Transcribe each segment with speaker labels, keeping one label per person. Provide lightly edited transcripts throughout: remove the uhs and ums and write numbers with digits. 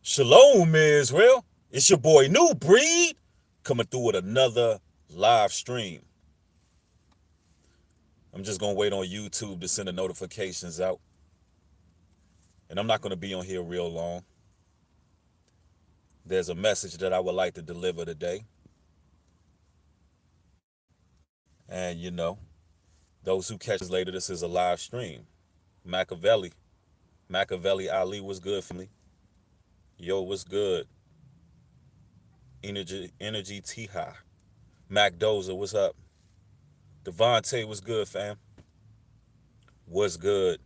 Speaker 1: Shalom, Israel. It's your boy New Breed coming through with another live stream. I'm just gonna wait on YouTube to send the notifications out, and I'm not gonna be on here real long. There's a message that I would like to deliver today, and those who catch this later, this is a live stream. Machiavelli, Machiavelli Ali was good, family. Yo, what's good? Energy T High. Mac Dozer, what's up? Devontae, what's good, fam? What's good?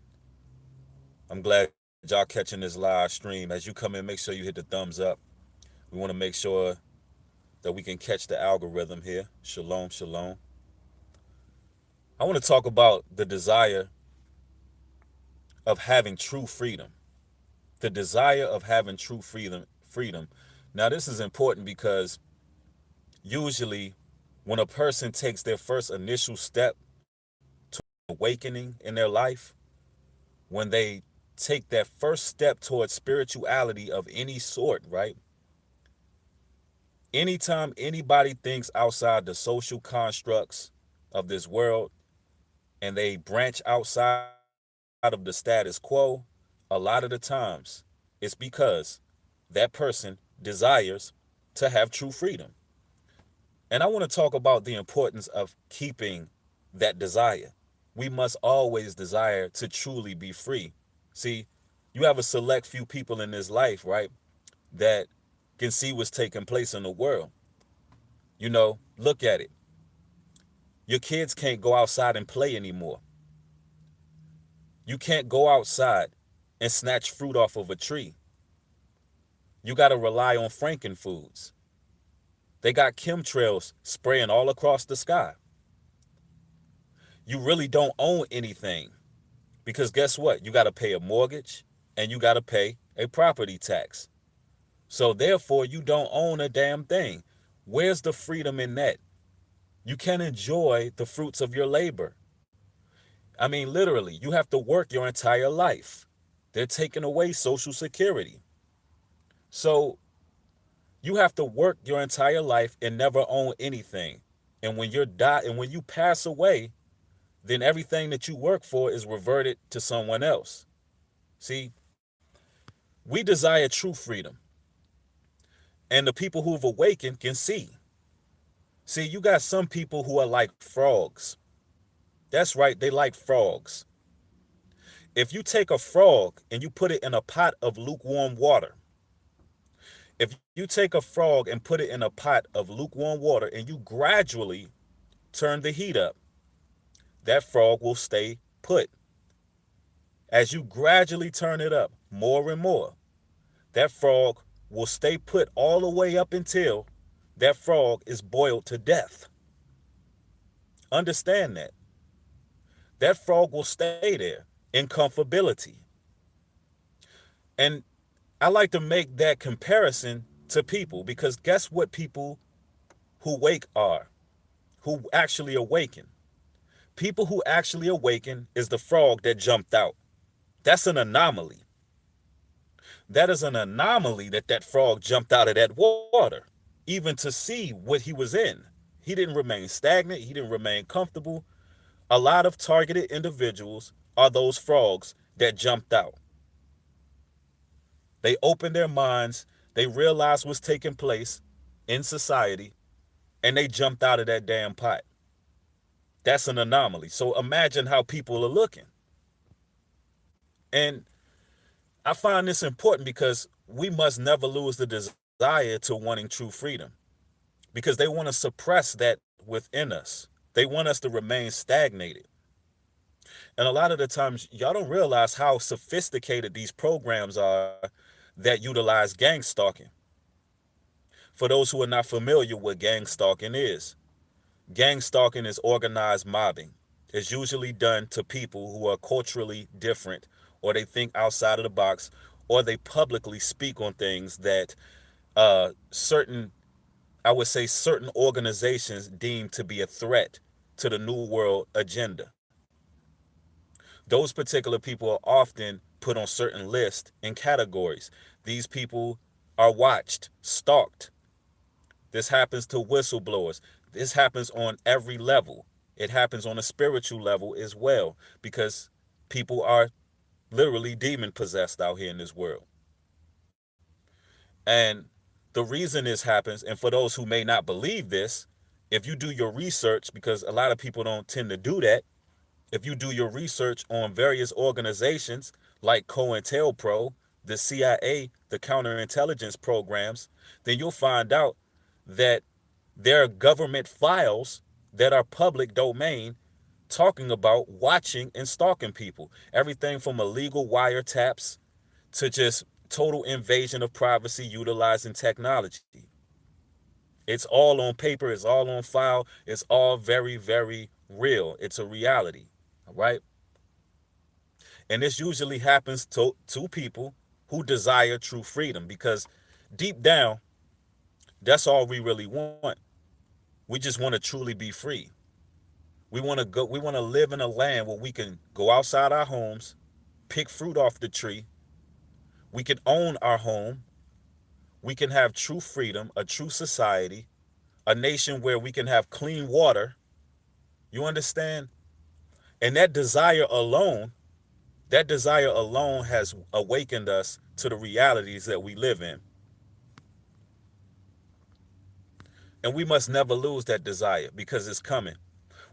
Speaker 1: I'm glad y'all catching this live stream. As you come in, make sure you hit the thumbs up. We want to make sure that we can catch the algorithm here. Shalom, shalom. I want to talk about the desire of having true freedom. The desire of having true freedom. Now, this is important because usually when a person takes their first initial step to awakening in their life, when they take that first step towards spirituality of any sort, right? Anytime anybody thinks outside the social constructs of this world and they branch outside of the status quo, a lot of the times it's because that person desires to have true freedom. And I want to talk about the importance of keeping that desire. We must always desire to truly be free. See, you have a select few people in this life, right, that can see what's taking place in the world. Look at it. Your kids can't go outside and play anymore. You can't go outside and snatch fruit off of a tree. You got to rely on frankenfoods. They got chemtrails spraying all across the sky. You really don't own anything because guess what? You got to pay a mortgage and you got to pay a property tax. So therefore, you don't own a damn thing. Where's the freedom in that? You can enjoy the fruits of your labor. I mean, literally, you have to work your entire life. They're taking away Social Security. So you have to work your entire life and never own anything. And when you pass away, then everything that you work for is reverted to someone else. See, we desire true freedom. And the people who've awakened can see. See, you got some people who are like frogs. That's right, they like frogs. If you take a frog and you put it in a pot of lukewarm water, if you take a frog and put it in a pot of lukewarm water and you gradually turn the heat up, that frog will stay put. As you gradually turn it up more and more, that frog will stay put all the way up until that frog is boiled to death. Understand that. That frog will stay there in comfortability. And I like to make that comparison to people because guess what people who wake are, who actually awaken? People who actually awaken is the frog that jumped out. That's an anomaly. That is an anomaly that that frog jumped out of that water, even to see what he was in. He didn't remain stagnant. He didn't remain comfortable. A lot of targeted individuals are those frogs that jumped out. They opened their minds, they realized what's taking place in society, and they jumped out of that damn pot. That's an anomaly. So imagine how people are looking. And I find this important because we must never lose the desire to wanting true freedom because they want to suppress that within us. They want us to remain stagnated. And a lot of the times, y'all don't realize how sophisticated these programs are that utilize gang stalking. For those who are not familiar with gang stalking is, gang stalking is organized mobbing. It's usually done to people who are culturally different or they think outside of the box or they publicly speak on things that certain, I would say, certain organizations deem to be a threat to the New World agenda. Those particular people are often put on certain lists and categories. These people are watched, stalked. This happens to whistleblowers. This happens on every level. It happens on a spiritual level as well because people are literally demon possessed out here in this world. And the reason this happens, and for those who may not believe this, if you do your research, because a lot of people don't tend to do that, if you do your research on various organizations like COINTELPRO, the CIA, the counterintelligence programs, then you'll find out that there are government files that are public domain talking about watching and stalking people. Everything from illegal wiretaps to just total invasion of privacy utilizing technology. It's all on paper, it's all on file, it's all very, very real. It's a reality. All right. And this usually happens to people who desire true freedom because deep down, that's all we really want. We just want to truly be free. We want to live in a land where we can go outside our homes, pick fruit off the tree, we can own our home, we can have true freedom, a true society, a nation where we can have clean water. You understand? And that desire alone has awakened us to the realities that we live in. And we must never lose that desire because it's coming.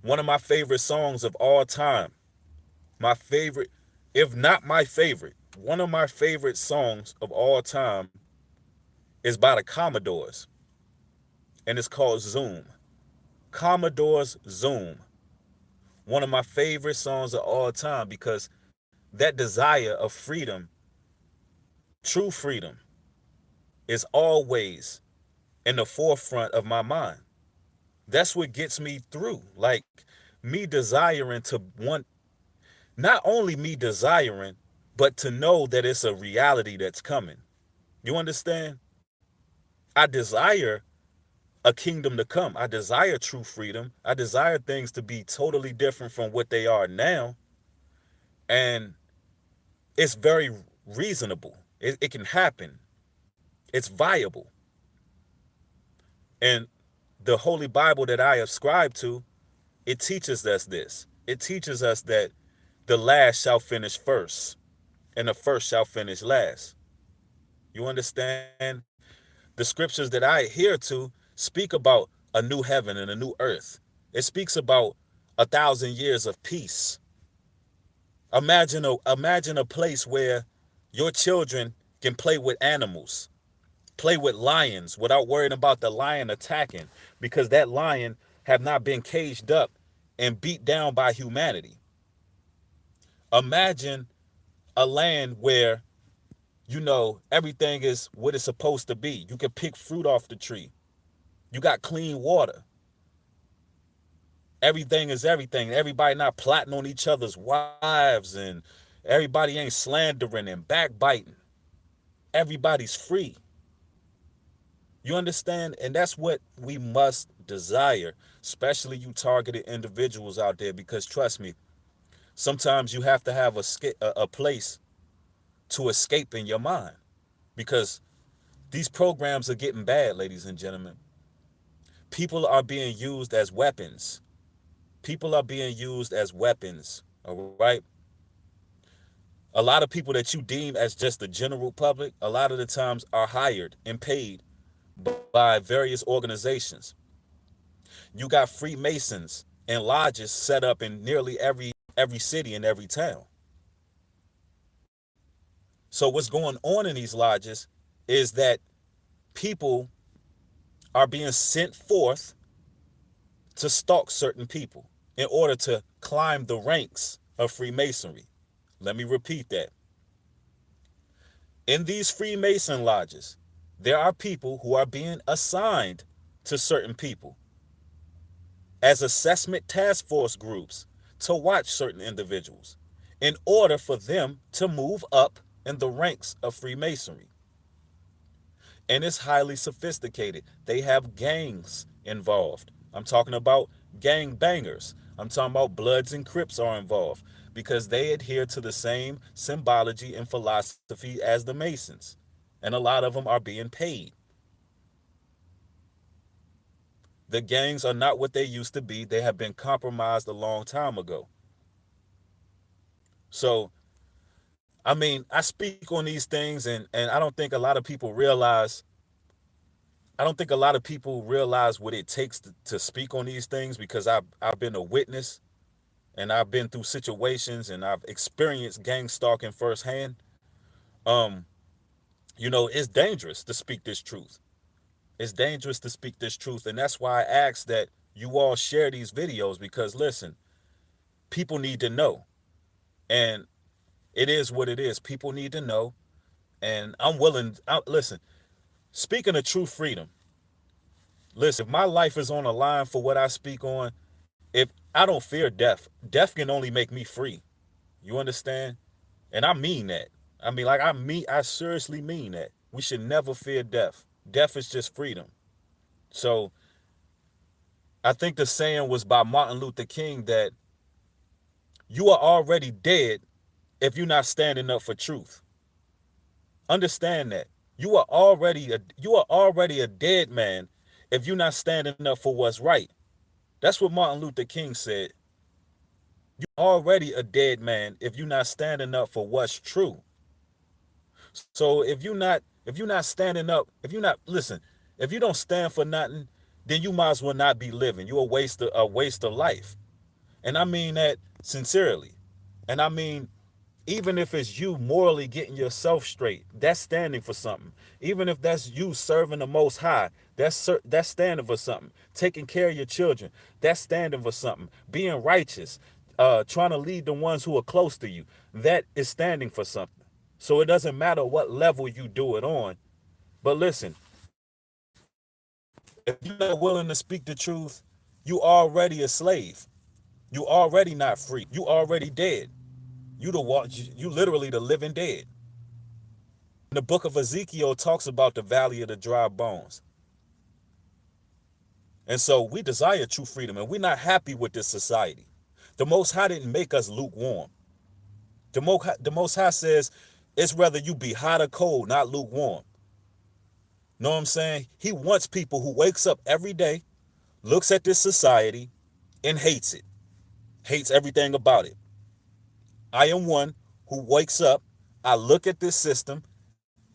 Speaker 1: One of my favorite songs of all time, my favorite, if not my favorite, one of my favorite songs of all time is by the Commodores, and it's called Zoom. Commodore's Zoom. One of my favorite songs of all time because that desire of freedom, true freedom, is always in the forefront of my mind. That's what gets me through. Like me desiring to want, not only me desiring, but to know that it's a reality that's coming. You understand? I desire a kingdom to come. I desire true freedom. I desire things to be totally different from what they are now. And it's very reasonable. It can happen. It's viable. And the Holy Bible that I ascribe to, it teaches us this. It teaches us that the last shall finish first, and the first shall finish last. You understand? The scriptures that I adhere to speak about a new heaven and a new earth. It speaks about 1,000 years of peace. Imagine a place where your children can play with animals, play with lions without worrying about the lion attacking because that lion have not been caged up and beat down by humanity. Imagine a land where everything is what it's supposed to be. You can pick fruit off the tree. You got clean water. Everything is everything. Everybody not plotting on each other's wives and everybody ain't slandering and backbiting. Everybody's free. You understand? And that's what we must desire, especially you targeted individuals out there, because trust me, sometimes you have to have a place to escape in your mind because these programs are getting bad, ladies and gentlemen. People are being used as weapons. People are being used as weapons, all right? A lot of people that you deem as just the general public, a lot of the times are hired and paid by various organizations. You got Freemasons and lodges set up in nearly every city and every town. So what's going on in these lodges is that people are being sent forth to stalk certain people in order to climb the ranks of Freemasonry. Let me repeat that. In these Freemason lodges, there are people who are being assigned to certain people as assessment task force groups to watch certain individuals in order for them to move up in the ranks of Freemasonry. And it's highly sophisticated. They have gangs involved. I'm talking about gang bangers. I'm talking about Bloods and Crips are involved because they adhere to the same symbology and philosophy as the Masons. and a lot of them are being paid. The gangs are not what they used to be. They have been compromised a long time ago. So, I mean, I speak on these things, and I don't think a lot of people realize. I don't think a lot of people realize what it takes to speak on these things, because I've been a witness, and I've been through situations, and I've experienced gang stalking firsthand. Um, it's dangerous to speak this truth. It's dangerous to speak this truth, and that's why I ask that you all share these videos, because listen, people need to know, and it is what it is. People need to know, and I'm willing. Listen, speaking of true freedom. Listen, if my life is on the line for what I speak on, if I don't fear death, death can only make me free. You understand? And I mean that. I mean, like I seriously mean that. We should never fear death. Death is just freedom. So I think the saying was by Martin Luther King that you are already dead if you're not standing up for truth. Understand that. You are already a dead man if you're not standing up for what's right. That's what Martin Luther King said. You're already a dead man if you're not standing up for what's true. So if you're not standing up, if you're not listen, if you don't stand for nothing, then you might as well not be living. You're a waste of life. And I mean that sincerely. And I mean, even if it's you morally getting yourself straight, that's standing for something. Even if that's you serving the Most High, that's standing for something. Taking care of your children, that's standing for something. Being righteous, trying to lead the ones who are close to you, that is standing for something. So it doesn't matter what level you do it on. But listen, if you're not willing to speak the truth, you already a slave. You already not free. You already dead. You literally the living dead. The book of Ezekiel talks about the valley of the dry bones. And so we desire true freedom, and we're not happy with this society. The Most High didn't make us lukewarm. The Most High says it's whether you be hot or cold, not lukewarm. Know what I'm saying? He wants people who wakes up every day, looks at this society, and hates it. Hates everything about it. I am one who wakes up, I look at this system,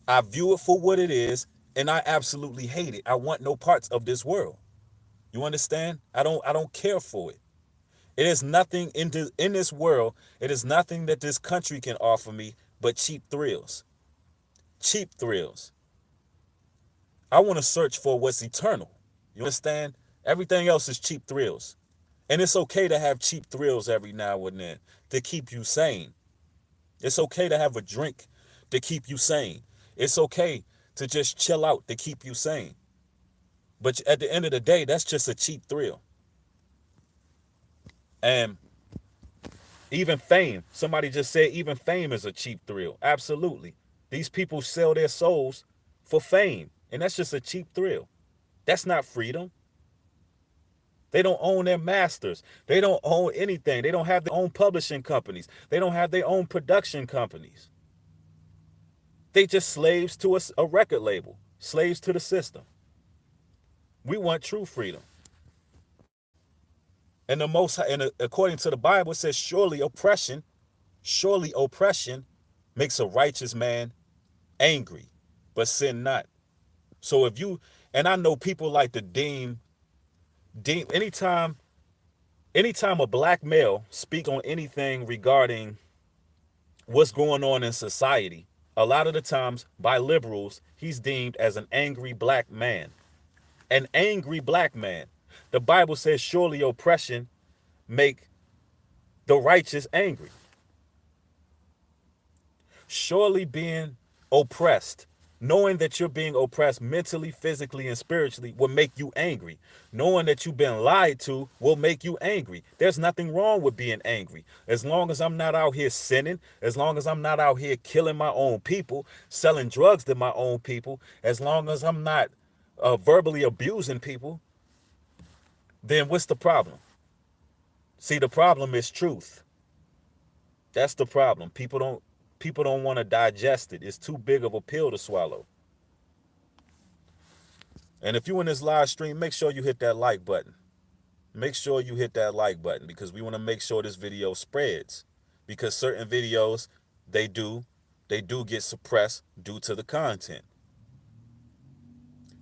Speaker 1: I view it for what it is, and I absolutely hate it. I want no parts of this world. You understand? I don't care for it. It is nothing in this world. It is nothing that this country can offer me but cheap thrills. Cheap thrills. I want to search for what's eternal. You understand? Everything else is cheap thrills. And it's okay to have cheap thrills every now and then to keep you sane. It's okay to have a drink to keep you sane. It's okay to just chill out to keep you sane. But at the end of the day, that's just a cheap thrill. And even fame, somebody just said even fame is a cheap thrill. Absolutely. These people sell their souls for fame, and that's just a cheap thrill. That's not freedom. They don't own their masters. They don't own anything. They don't have their own publishing companies. They don't have their own production companies. They just slaves to a record label, slaves to the system. We want true freedom. And according to the Bible, it says, surely oppression makes a righteous man angry, but sin not. So if you, and I know people like to deem anytime a black male speak on anything regarding what's going on in society, a lot of the times by liberals, he's deemed as an angry black man. An angry black man. The Bible says, surely oppression make the righteous angry. Surely being oppressed, knowing that you're being oppressed mentally, physically, and spiritually will make you angry. Knowing that you've been lied to will make you angry. There's nothing wrong with being angry. As long as I'm not out here sinning, as long as I'm not out here killing my own people, selling drugs to my own people, as long as I'm not verbally abusing people, then what's the problem? See, the problem is truth. That's the problem. People don't want to digest it. It's too big of a pill to swallow. And if you in this live stream, make sure you hit that like button. Make sure you hit that like button because we want to make sure this video spreads. Because certain videos, they do get suppressed due to the content.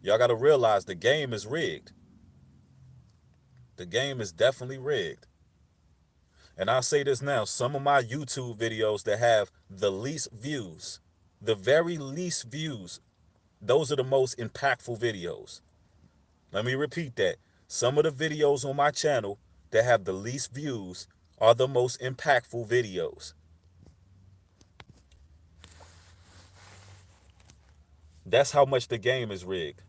Speaker 1: Y'all got to realize the game is rigged. The game is definitely rigged. And I'll say this now, some of my YouTube videos that have the least views, the very least views, those are the most impactful videos. Let me repeat that. Some of the videos on my channel that have the least views are the most impactful videos. That's how much the game is rigged.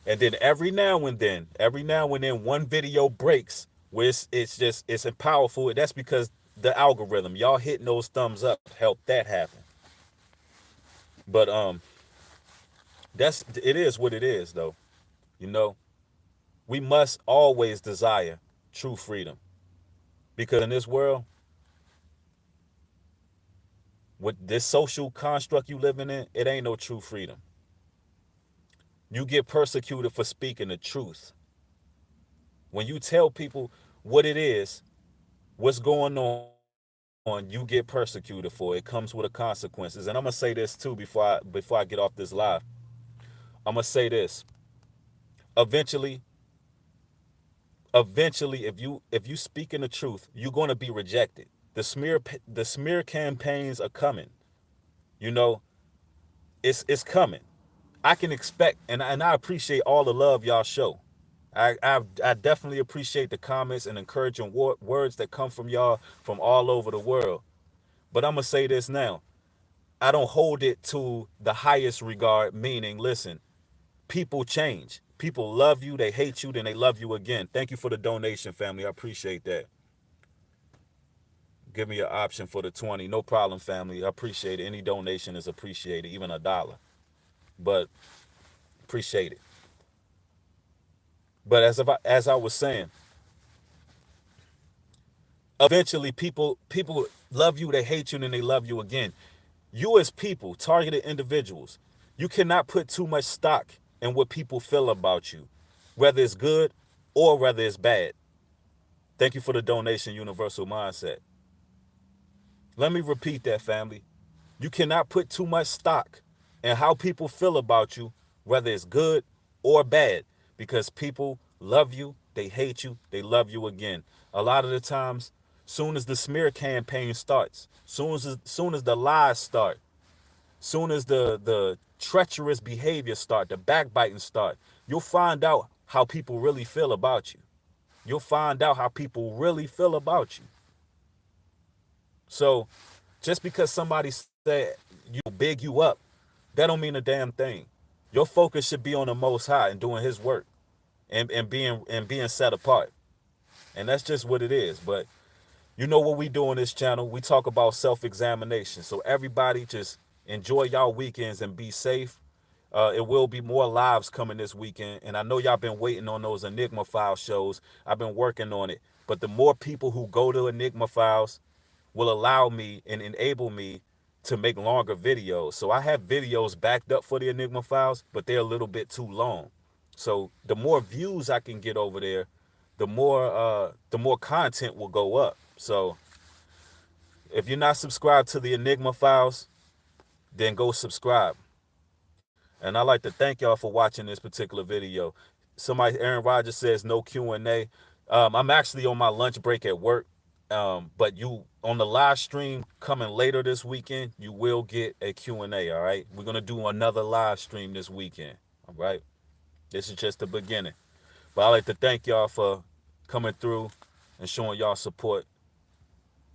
Speaker 1: And then every now and then, one video breaks where it's powerful. That's because the algorithm, y'all hitting those thumbs up, helped that happen. But it is what it is, though. You know, we must always desire true freedom, because in this world, with this social construct you living in, it ain't no true freedom. You get persecuted for speaking the truth. When you tell people what it is, what's going on, you get persecuted for it. It comes with the consequences. And I'm gonna say this too before I get off this live. I'm gonna say this. Eventually, if you speak in the truth, you're gonna be rejected. The smear campaigns are coming. You know, it's coming. I can expect, and I appreciate all the love y'all show. I definitely appreciate the comments and encouraging words that come from y'all from all over the world. But I'm gonna say this now. I don't hold it to the highest regard, meaning, listen, people change. People love you, they hate you, then they love you again. Thank you for the donation, family. I appreciate that. Give me an option for the 20. No problem, family. I appreciate it. Any donation is appreciated, even $1. But appreciate it. But as I was saying, eventually people love you, they hate you, and then they love you again. You as people, targeted individuals, you cannot put too much stock in what people feel about you, whether it's good or whether it's bad. Thank you for the donation, Universal Mindset. Let me repeat that, family. You cannot put too much stock in how people feel about you, whether it's good or bad, because people love you, they hate you, they love you again. A lot of the times, soon as the smear campaign starts, soon as the lies start, soon as the treacherous behavior start, the backbiting start, you'll find out how people really feel about you. You'll find out how people really feel about you. So just because somebody said you big you up, that don't mean a damn thing. Your focus should be on the Most High and doing His work and being set apart. And that's just what it is. But you know what we do on this channel? We talk about self-examination. So everybody just enjoy y'all weekends and be safe. It will be more lives coming this weekend. And I know y'all been waiting on those Enigma Files shows. I've been working on it. But the more people who go to Enigma Files will allow me and enable me to make longer videos. So I have videos backed up for the Enigma Files, but they're a little bit too long. So the more views I can get over there, the more content will go up. So if you're not subscribed to the Enigma Files, then go subscribe. And I'd like to thank y'all for watching this particular video. Aaron Rodgers says no Q&A. I'm actually on my lunch break at work. But you on the live stream coming later this weekend, you will get a Q&A, all right? We're going to do another live stream this weekend, all right? This is just the beginning. But I'd like to thank y'all for coming through and showing y'all support.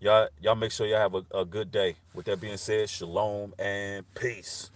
Speaker 1: Y'all make sure y'all have a good day. With that being said, shalom and peace.